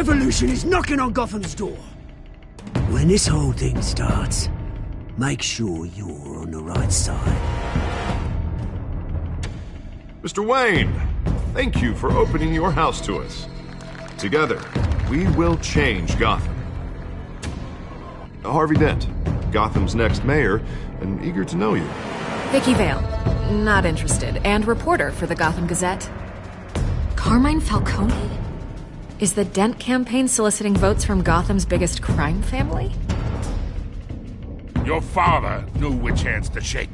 revolution is knocking on Gotham's door. When this whole thing starts, make sure you're on the right side. Mr. Wayne, thank you for opening your house to us. Together, we will change Gotham. Harvey Dent, Gotham's next mayor, and eager to know you. Vicky Vale, not interested, and reporter for the Gotham Gazette. Carmine Falcone? Is the Dent campaign soliciting votes from Gotham's biggest crime family? Your father knew which hands to shake.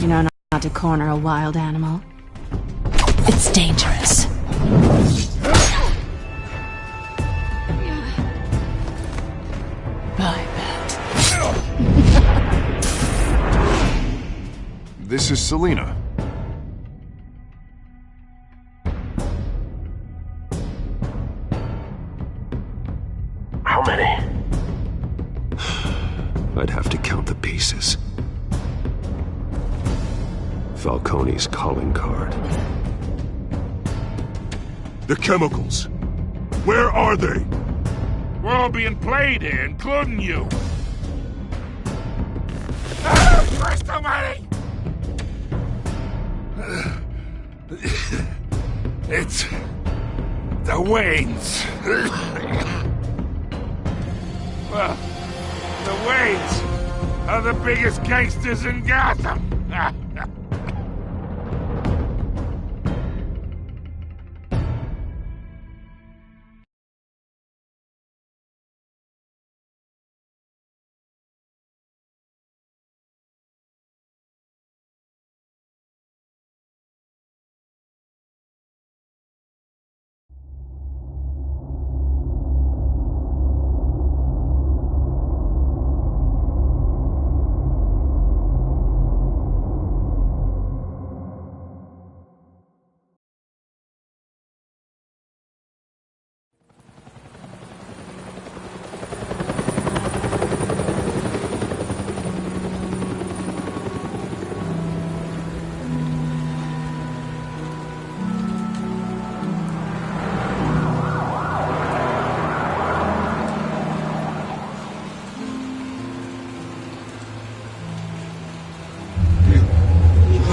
You know not to corner a wild animal. It's dangerous. I bet. This is Selina. How many? I'd have to count the pieces. Falcone's calling card. The chemicals. Where are they? We're all being played here, including you. Christ almighty! It's the Waynes. Well, the Waynes are the biggest gangsters in Gotham.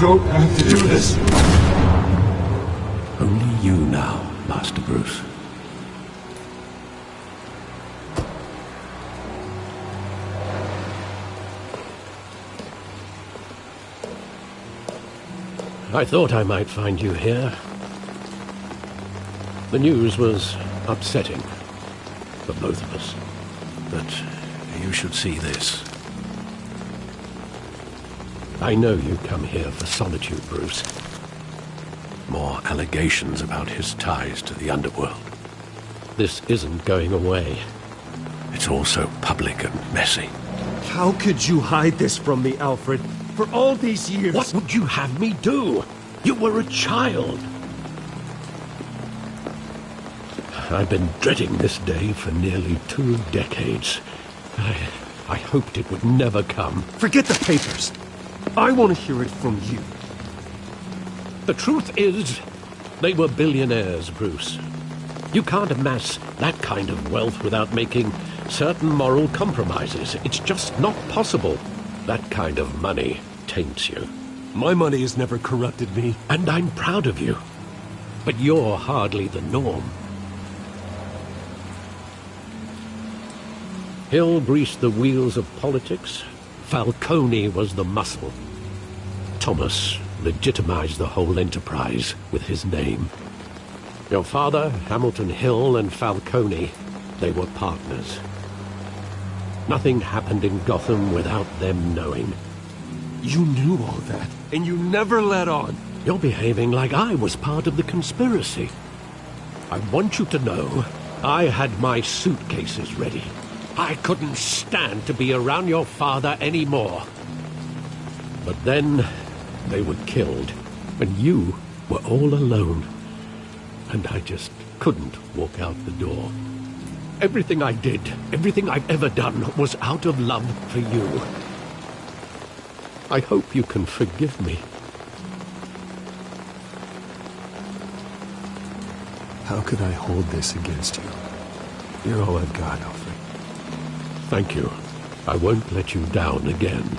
don't have to do this. Only you now, Master Bruce. I thought I might find you here. The news was upsetting for both of us. But you should see this. I know you come here for solitude, Bruce. More allegations about his ties to the underworld. This isn't going away. It's all so public and messy. How could you hide this from me, Alfred? For all these years... What would you have me do? You were a child. I've been dreading this day for nearly 2 decades. I hoped it would never come. Forget the papers. I want to hear it from you. The truth is, they were billionaires, Bruce. You can't amass that kind of wealth without making certain moral compromises. It's just not possible. That kind of money taints you. My money has never corrupted me. And I'm proud of you. But you're hardly the norm. Hill greased the wheels of politics. Falcone was the muscle. Thomas legitimized the whole enterprise with his name. Your father, Hamilton Hill, and Falcone, they were partners. Nothing happened in Gotham without them knowing. You knew all that, and you never let on. You're behaving like I was part of the conspiracy. I want you to know I had my suitcases ready. I couldn't stand to be around your father anymore. But then they were killed, and you were all alone. And I just couldn't walk out the door. Everything I did, everything I've ever done, was out of love for you. I hope you can forgive me. How could I hold this against you? You're all I've got, Alfred. Thank you. I won't let you down again.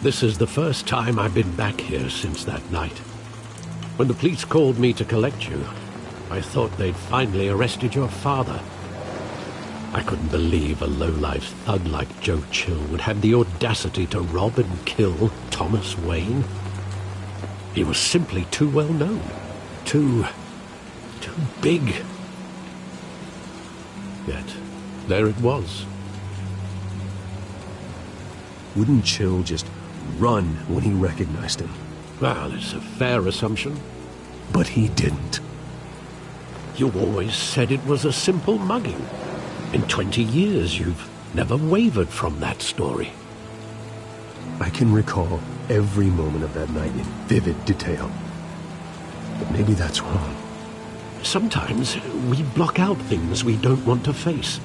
This is the first time I've been back here since that night. When the police called me to collect you, I thought they'd finally arrested your father. I couldn't believe a low-life thug like Joe Chill would have the audacity to rob and kill Thomas Wayne. He was simply too well known. Too big. Yet, there it was. Wouldn't Chill just run when he recognized him? Well, it's a fair assumption. But he didn't. You always said it was a simple mugging. In 20 years, you've never wavered from that story. I can recall every moment of that night in vivid detail. But maybe that's wrong. Sometimes we block out things we don't want to face.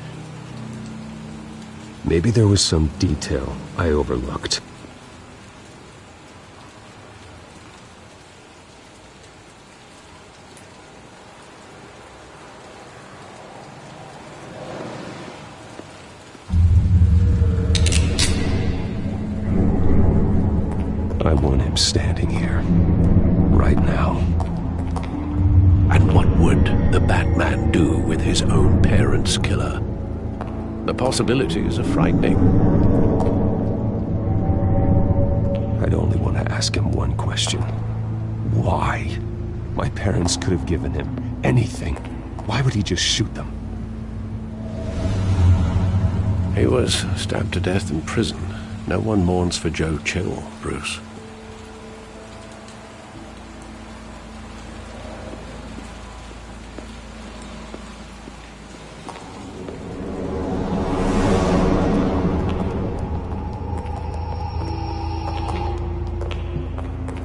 Maybe there was some detail I overlooked. I want him standing here, right now. And what would the Batman do with his own parents' killer? The possibilities are frightening. I'd only want to ask him one question. Why? My parents could have given him anything. Why would he just shoot them? He was stabbed to death in prison. No one mourns for Joe Chill, Bruce.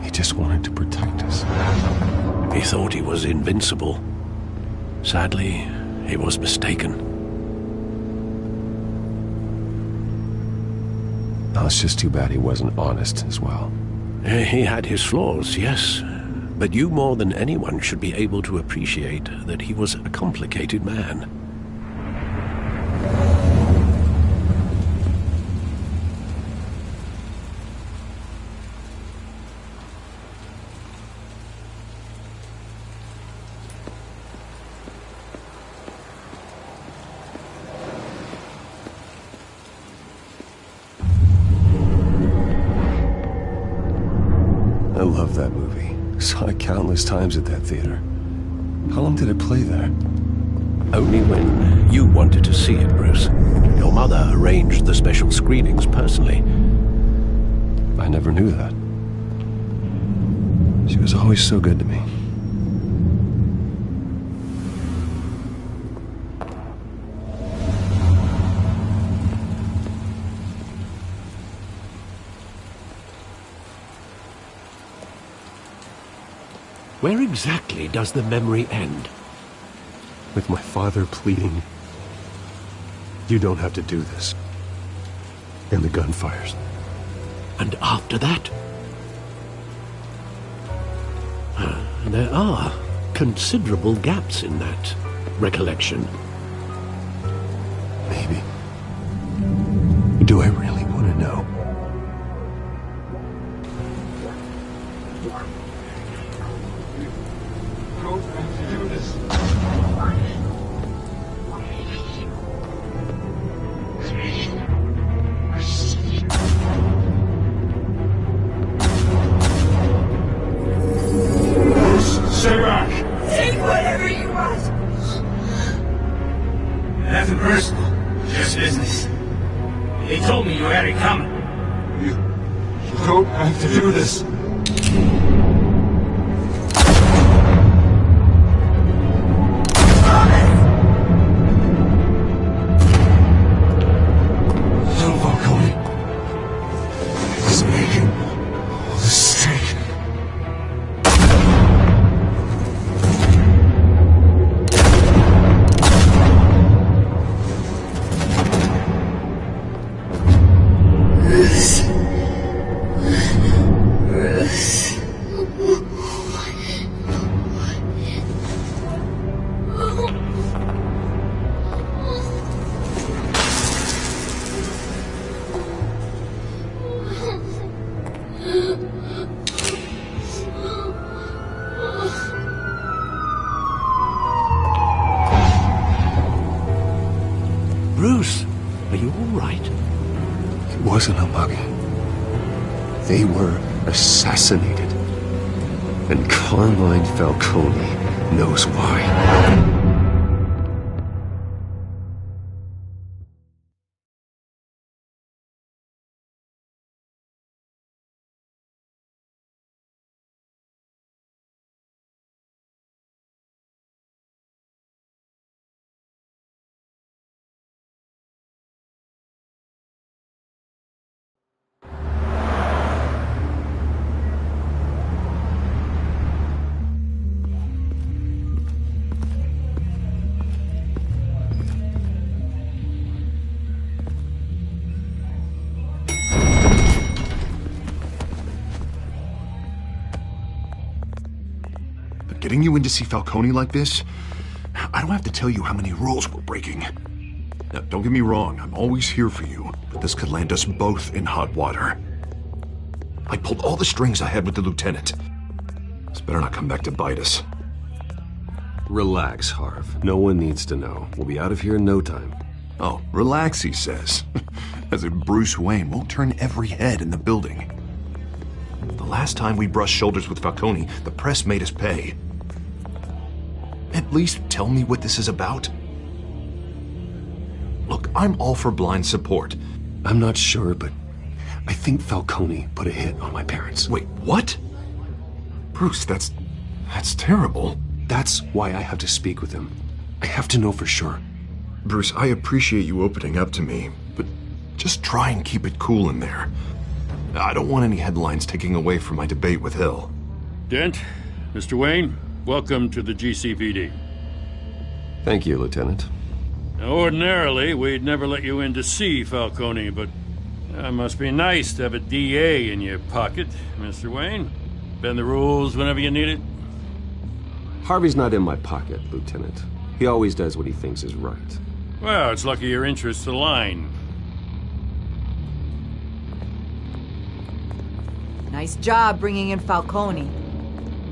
He just wanted to protect us. He thought he was invincible. Sadly, he was mistaken. Oh, it's just too bad he wasn't honest as well. He had his flaws, yes. But you more than anyone should be able to appreciate that he was a complicated man. I love that movie. Saw it countless times at that theater. How long did it play there? Only when you wanted to see it, Bruce. Your mother arranged the special screenings personally. I never knew that. She was always so good to me. Where exactly does the memory end? With my father pleading, "You don't have to do this." And the gunfires. And after that? There are considerable gaps in that recollection. Maybe. Do I really want to know? Stay back! Take whatever you want. Nothing personal, just business. They told me you had it coming. You don't have to do this. Little Falcone is making a mistake. Bruce, are you all right? It wasn't a bug. They were assassinated. And Carmine Falcone knows why. Getting you in to see Falcone like this? I don't have to tell you how many rules we're breaking. Now, don't get me wrong, I'm always here for you, but this could land us both in hot water. I pulled all the strings I had with the lieutenant. This better not come back to bite us. Relax, Harv. No one needs to know. We'll be out of here in no time. Oh, relax, he says. As if Bruce Wayne won't turn every head in the building. The last time we brushed shoulders with Falcone, the press made us pay. At least tell me what this is about. Look, I'm all for blind support. I'm not sure, but I think Falcone put a hit on my parents. Wait, what? Bruce, that's terrible. That's why I have to speak with him. I have to know for sure. Bruce, I appreciate you opening up to me, but just try and keep it cool in there. I don't want any headlines taking away from my debate with Hill. Dent, Mr. Wayne, welcome to the GCPD. Thank you, Lieutenant. Now, ordinarily, we'd never let you in to see Falcone, but it must be nice to have a DA in your pocket, Mr. Wayne. Bend the rules whenever you need it. Harvey's not in my pocket, Lieutenant. He always does what he thinks is right. Well, it's lucky your interests align. Nice job bringing in Falcone.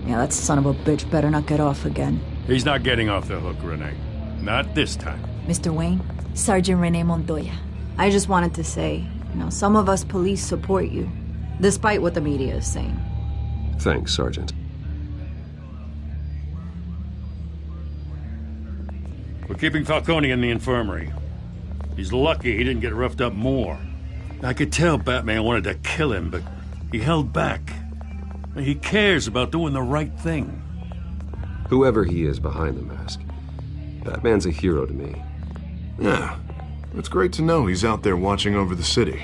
Yeah, that son of a bitch better not get off again. He's not getting off the hook, Renee. Not this time. Mr. Wayne, Sergeant Renee Montoya. I just wanted to say, some of us police support you, despite what the media is saying. Thanks, Sergeant. We're keeping Falcone in the infirmary. He's lucky he didn't get roughed up more. I could tell Batman wanted to kill him, but he held back. He cares about doing the right thing. Whoever he is behind the mask, Batman's a hero to me. Yeah, it's great to know he's out there watching over the city.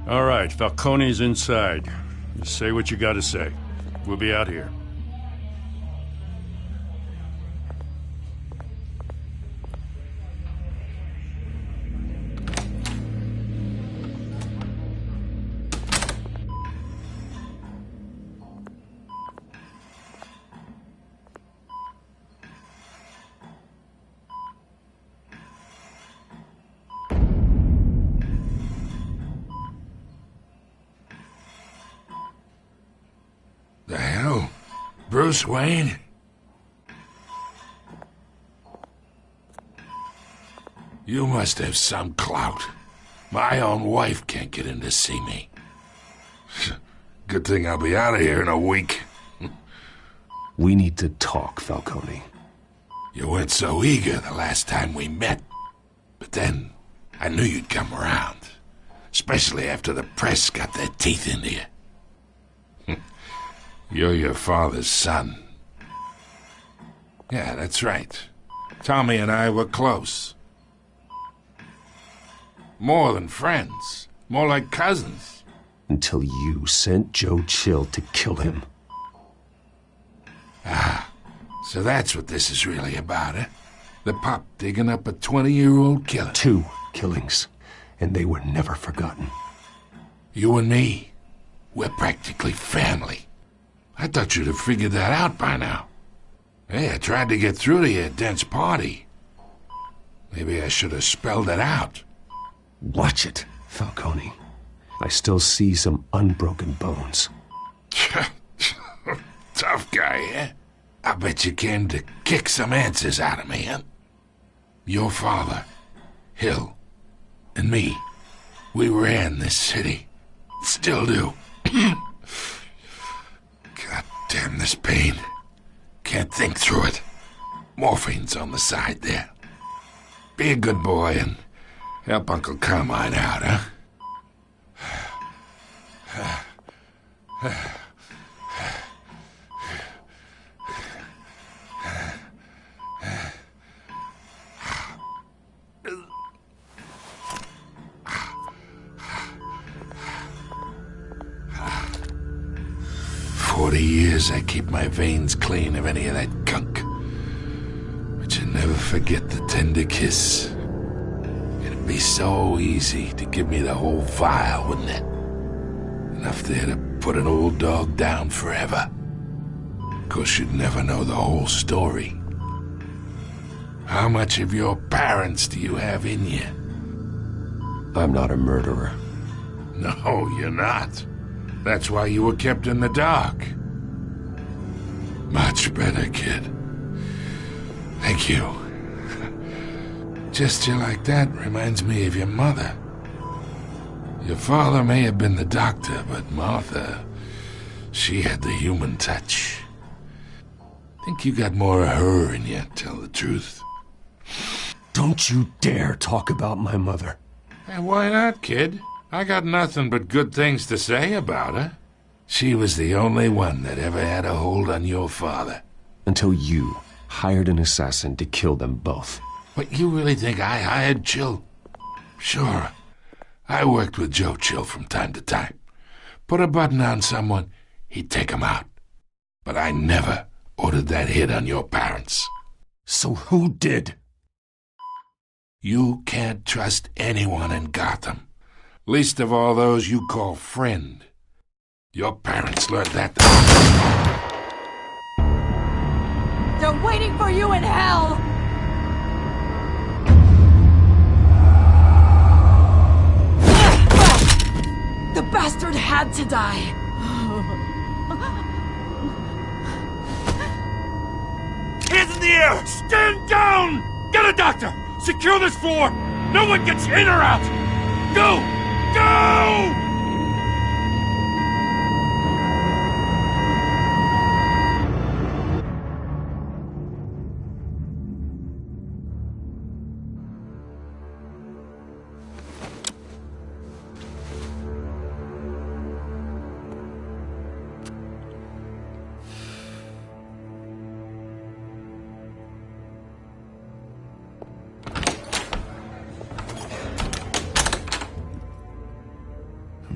All right, Falcone's inside. You say what you gotta say. We'll be out here. The hell? Bruce Wayne? You must have some clout. My own wife can't get in to see me. Good thing I'll be out of here in a week. We need to talk, Falcone. You weren't so eager the last time we met. But then, I knew you'd come around. Especially after the press got their teeth into you. You're your father's son. Yeah, that's right. Tommy and I were close. More than friends. More like cousins. Until you sent Joe Chill to kill him. Ah, so that's what this is really about, eh? The pup digging up a 20-year-old killer. 2 killings, and they were never forgotten. You and me, we're practically family. I thought you'd have figured that out by now. Hey, I tried to get through to you at Dent's party. Maybe I should have spelled it out. Watch it, Falcone. I still see some unbroken bones. Tough guy, eh? I bet you came to kick some answers out of me, huh? Your father, Hill, and me, we ran this city. Still do. God damn this pain. Can't think through it. Morphine's on the side there. Be a good boy and help Uncle Carmine out, huh? 40 years I keep my veins clean of any of that gunk. But you never forget the tender kiss. It'd be so easy to give me the whole vial, wouldn't it? Enough there to put an old dog down forever. Of course, you'd never know the whole story. How much of your parents do you have in you? I'm not a murderer. No, you're not. That's why you were kept in the dark. Much better, kid. Thank you. Gesture like that reminds me of your mother. Your father may have been the doctor, but Martha, she had the human touch. Think you got more of her in you, tell the truth. Don't you dare talk about my mother. Hey, why not, kid? I got nothing but good things to say about her. She was the only one that ever had a hold on your father. Until you hired an assassin to kill them both. What, you really think I hired Chill? Sure. I worked with Joe Chill from time to time. Put a button on someone, he'd take him out. But I never ordered that hit on your parents. So who did? You can't trust anyone in Gotham. Least of all those you call friend. Your parents learned that. They're waiting for you in hell! The bastard had to die. Hands in the air! Stand down! Get a doctor! Secure this floor! No one gets in or out! Go! Go!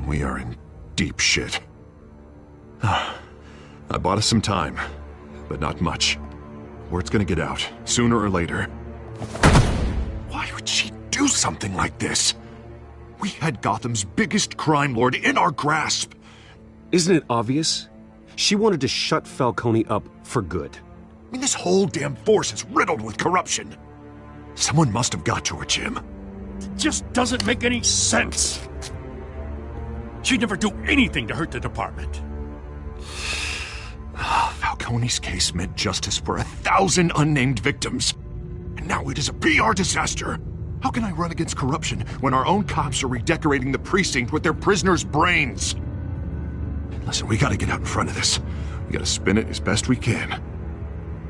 We are in deep shit. I bought us some time, but not much. Word's gonna get out, sooner or later. Why would she do something like this? We had Gotham's biggest crime lord in our grasp. Isn't it obvious? She wanted to shut Falcone up for good. I mean, this whole damn force is riddled with corruption. Someone must have got to her, Jim. It just doesn't make any sense. She'd never do anything to hurt the department. Falcone's case meant justice for 1,000 unnamed victims. And now it is a PR disaster. How can I run against corruption when our own cops are redecorating the precinct with their prisoners' brains? Listen, we gotta get out in front of this. We gotta spin it as best we can.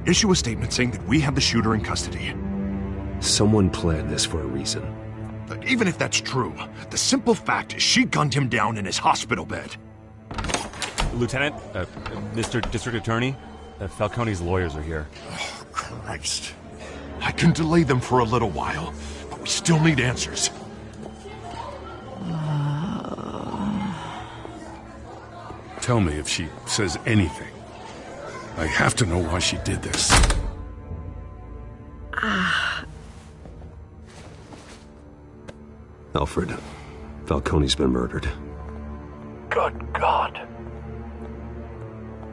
Issue a statement saying that we have the shooter in custody. Someone planned this for a reason. But even if that's true, the simple fact is she gunned him down in his hospital bed. Lieutenant, Mr. District Attorney, Falcone's lawyers are here. Oh, Christ. I can delay them for a little while, but we still need answers. Tell me if she says anything. I have to know why she did this. Alfred, Falcone's been murdered. Good God.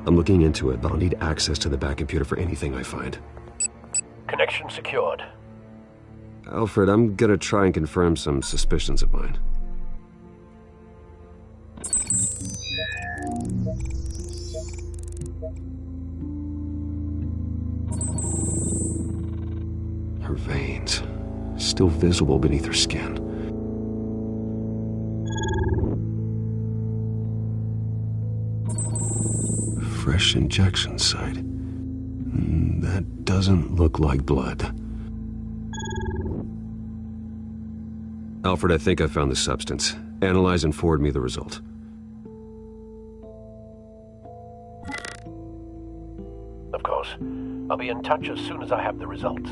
I'm looking into it, but I'll need access to the back computer for anything I find. Connection secured. Alfred, I'm gonna try and confirm some suspicions of mine. Her veins, still visible beneath her skin. Fresh injection site. That doesn't look like blood. Alfred, I think I found the substance. Analyze and forward me the result. Of course. I'll be in touch as soon as I have the results.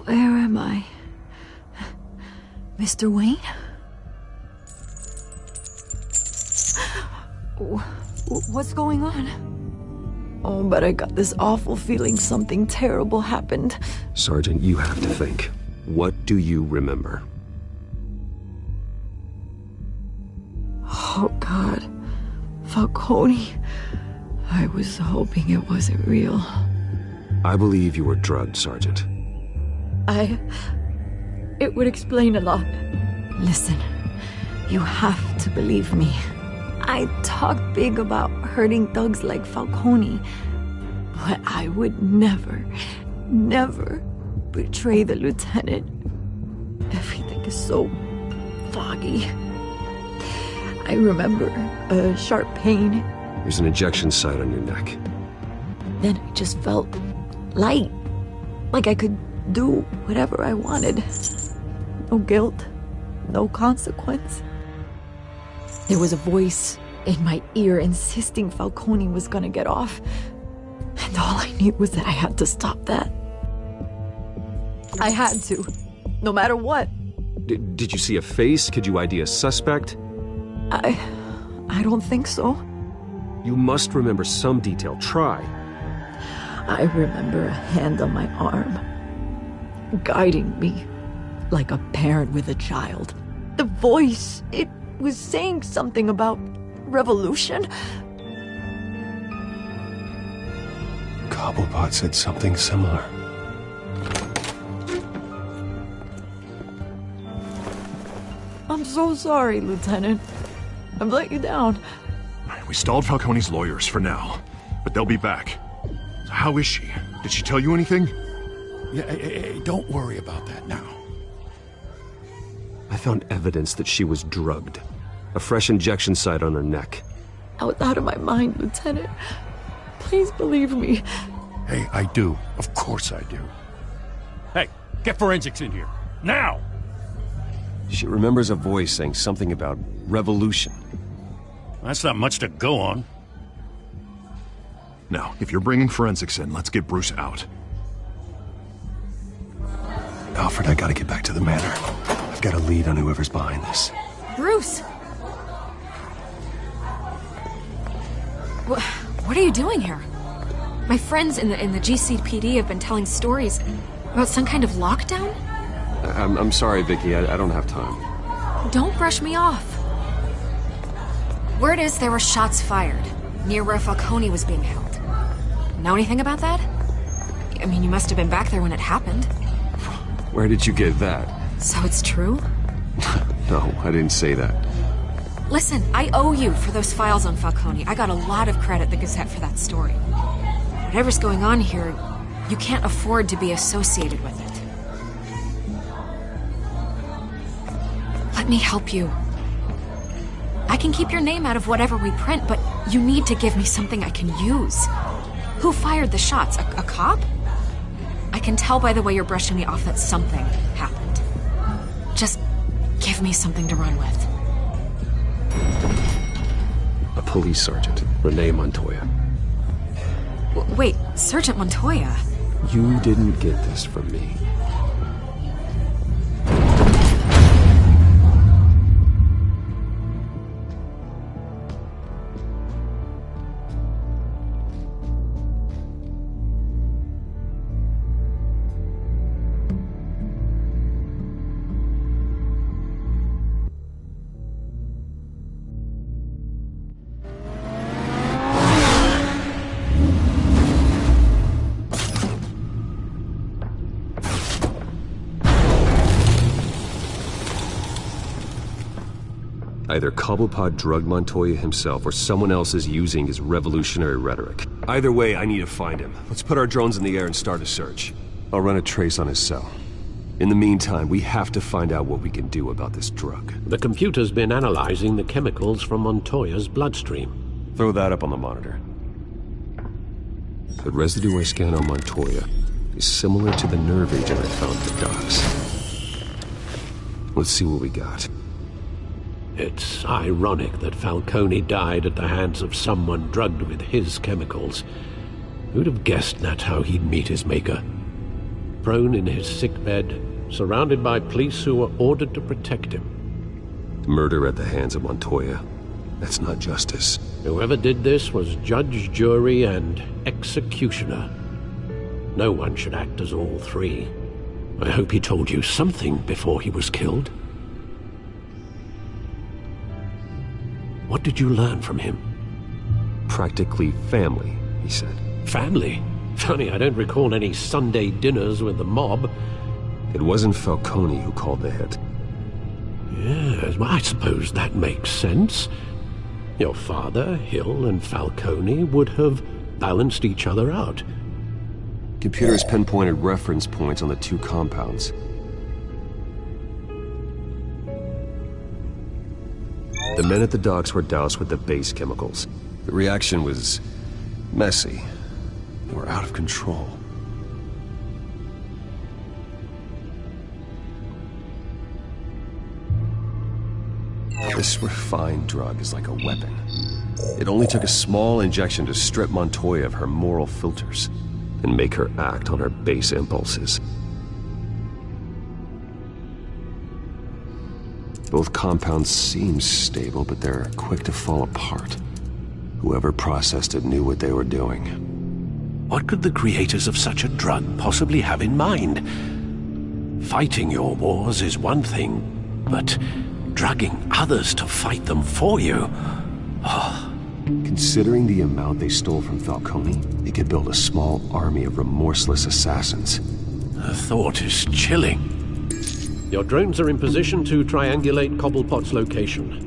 Where am I? Mr. Wayne? What's going on? Oh, but I got this awful feeling something terrible happened. Sergeant, you have to think. What do you remember? Oh, God. Falcone. I was hoping it wasn't real. I believe you were drugged, Sergeant. It would explain a lot. Listen, you have to believe me. I talk big about hurting thugs like Falcone, but I would never betray the lieutenant. Everything is so foggy. I remember a sharp pain. There's an injection site on your neck. Then I just felt light, like I could do whatever I wanted. No guilt, no consequence. There was a voice in my ear insisting Falcone was gonna get off. And all I knew was that I had to stop that. I had to, no matter what. Did you see a face? Could you ID a suspect? I don't think so. You must remember some detail. Try. I remember a hand on my arm, guiding me like a parent with a child. The voice, it was saying something about revolution. Cobblepot said something similar. I'm so sorry, Lieutenant. I've let you down. We stalled Falcone's lawyers for now, but they'll be back. So how is she? Did she tell you anything? Yeah, hey, don't worry about that now. I found evidence that she was drugged. A fresh injection site on her neck. I was out of my mind, Lieutenant. Please believe me. Hey, I do. Of course I do. Hey, get forensics in here. Now! She remembers a voice saying something about revolution. That's not much to go on. Now, if you're bringing forensics in, let's get Bruce out. Alfred, I gotta get back to the manor. I've got a lead on whoever's behind this. Bruce! What are you doing here? My friends in the GCPD have been telling stories about some kind of lockdown? I'm sorry, Vicky. I don't have time. Don't brush me off. Word is there were shots fired near where Falcone was being held. Know anything about that? I mean, you must have been back there when it happened. Where did you get that? So it's true? No, I didn't say that. Listen, I owe you for those files on Falcone. I got a lot of credit at the Gazette for that story. Whatever's going on here, you can't afford to be associated with it. Let me help you. I can keep your name out of whatever we print, but you need to give me something I can use. Who fired the shots? A cop? I can tell by the way you're brushing me off that something happened. Just give me something to run with. A police sergeant, Renee Montoya. Wait, Sergeant Montoya? You didn't get this from me. Either Cobblepot drugged Montoya himself, or someone else is using his revolutionary rhetoric. Either way, I need to find him. Let's put our drones in the air and start a search. I'll run a trace on his cell. In the meantime, we have to find out what we can do about this drug. The computer's been analyzing the chemicals from Montoya's bloodstream. Throw that up on the monitor. The residue I scan on Montoya is similar to the nerve agent I found at the docks. Let's see what we got. It's ironic that Falcone died at the hands of someone drugged with his chemicals. Who'd have guessed that's how he'd meet his maker? Prone in his sickbed, surrounded by police who were ordered to protect him. Murder at the hands of Montoya. That's not justice. Whoever did this was judge, jury, and executioner. No one should act as all three. I hope he told you something before he was killed. What did you learn from him? Practically family, he said. Family? Funny, I don't recall any Sunday dinners with the mob. It wasn't Falcone who called the hit. Yes, well, I suppose that makes sense. Your father, Hill, and Falcone would have balanced each other out. Computers pinpointed reference points on the two compounds. The men at the docks were doused with the base chemicals. The reaction was messy. They were out of control. This refined drug is like a weapon. It only took a small injection to strip Montoya of her moral filters and make her act on her base impulses. Both compounds seem stable, but they're quick to fall apart. Whoever processed it knew what they were doing. What could the creators of such a drug possibly have in mind? Fighting your wars is one thing, but drugging others to fight them for you? Oh. Considering the amount they stole from Falcone, they could build a small army of remorseless assassins. The thought is chilling. Your drones are in position to triangulate Cobblepot's location.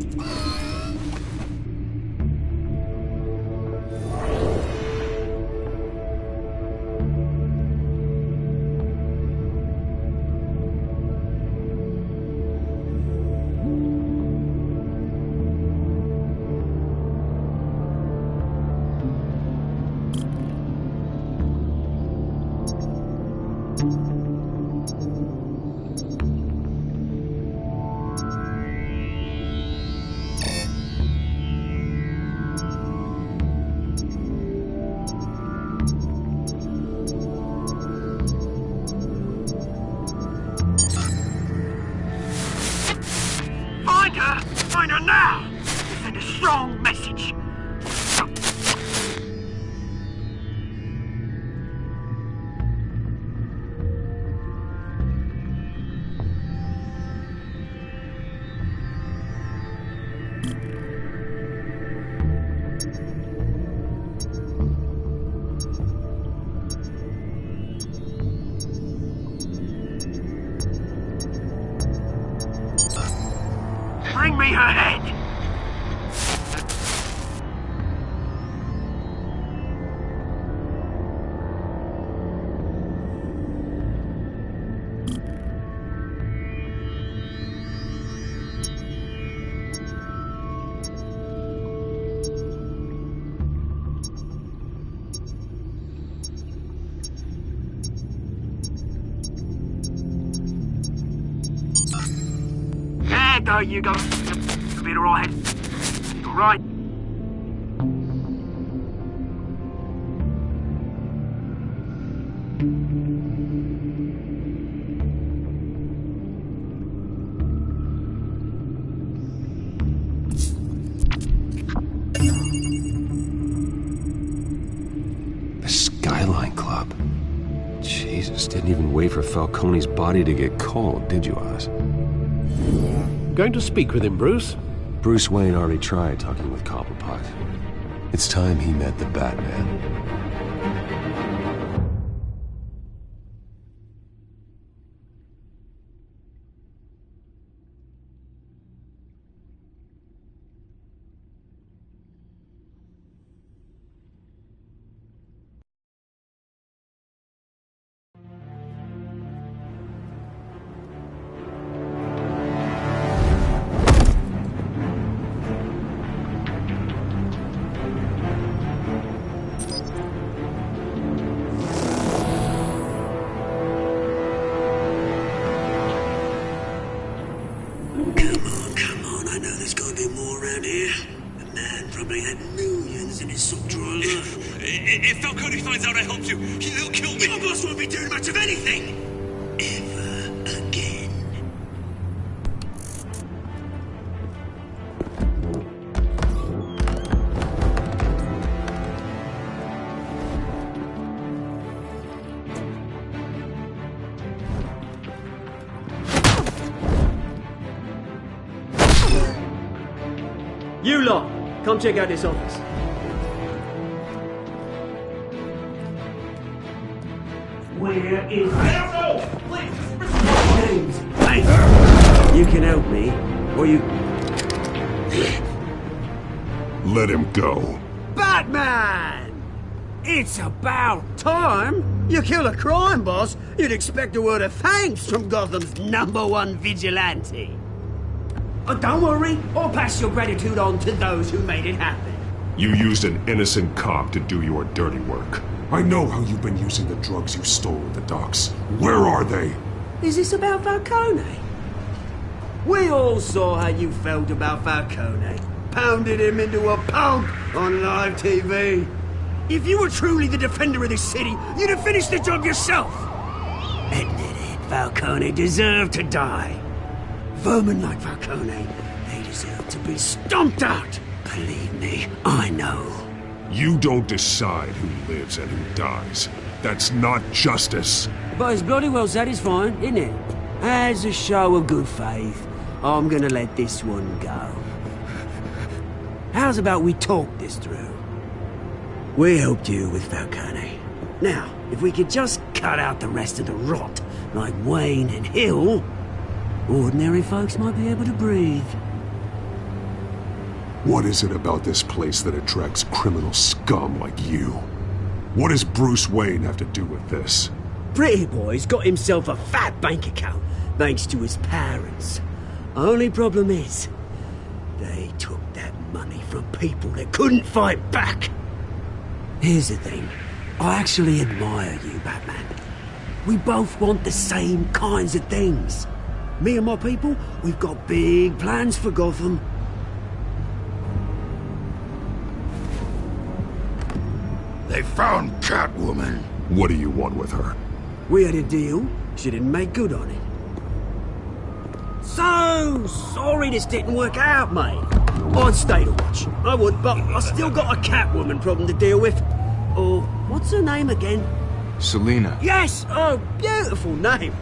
Find her now! Send a strong message. Bring me her head! There you go. You'll be alright. Alright. The Skyline Club. Jesus, didn't even wait for Falcone's body to get cold, did you, Oz? Going to speak with him, Bruce? Bruce Wayne already tried talking with Cobblepot. It's time he met the Batman. If Falcone finds out I helped you, he'll kill me. Your boss won't be doing much of anything. Ever again. You lot, come check out this office. Where is... I don't know! Please, James, hey, you can help me, or you... Let him go. Batman! It's about time! You kill a crime boss, you'd expect a word of thanks from Gotham's #1 vigilante. Don't worry, I'll pass your gratitude on to those who made it happen. You used an innocent cop to do your dirty work. I know how you've been using the drugs you stole at the docks. Where are they? Is this about Falcone? We all saw how you felt about Falcone. Pounded him into a pulp on live TV. If you were truly the defender of this city, you'd have finished the job yourself. Admit it, Falcone deserved to die. Vermin like Falcone, they deserve to be stomped out. Believe me, I know. You don't decide who lives and who dies. That's not justice. But it's bloody well satisfying, isn't it? As a show of good faith, I'm gonna let this one go. How's about we talk this through? We helped you with Falcone. Now, if we could just cut out the rest of the rot, like Wayne and Hill, ordinary folks might be able to breathe. What is it about this place that attracts criminal scum like you? What does Bruce Wayne have to do with this? Pretty Boy's got himself a fat bank account, thanks to his parents. Only problem is, they took that money from people that couldn't fight back. Here's the thing. I actually admire you, Batman. We both want the same kinds of things. Me and my people, we've got big plans for Gotham. They found Catwoman. What do you want with her? We had a deal. She didn't make good on it. So sorry this didn't work out, mate. I'd stay to watch. I would, but I still got a Catwoman problem to deal with. Or, what's her name again? Selina. Yes! Oh, beautiful name.